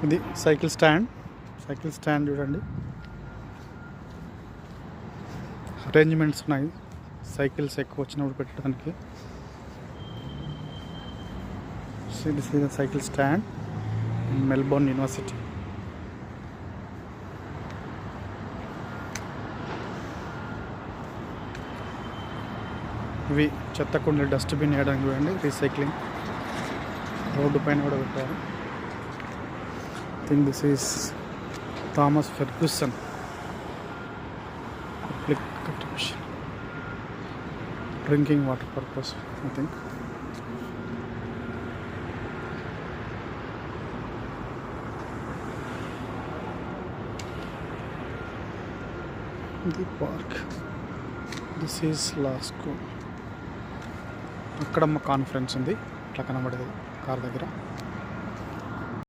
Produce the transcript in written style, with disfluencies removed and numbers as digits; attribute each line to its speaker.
Speaker 1: ఇది cycle stand చూడండి. Arrangements ఉన్నాయి సైకిల్స్ ఎక్కువ వచ్చినప్పుడు పెట్టడానికి. This is cycle stand in Melbourne university. ఇవి చెత్త కుండీలు, డస్ట్బిన్ వేయడానికి చూడండి. రీసైక్లింగ్ రోడ్డు పైన కూడా పెట్టారు. Think this is Thomas Ferguson public contribution, drinking water purpose I think. The park, this is law school. అక్కడ మా కాన్ఫరెన్స్ ఉంది, ఇట్లా కనబడేది కార్ దగ్గర.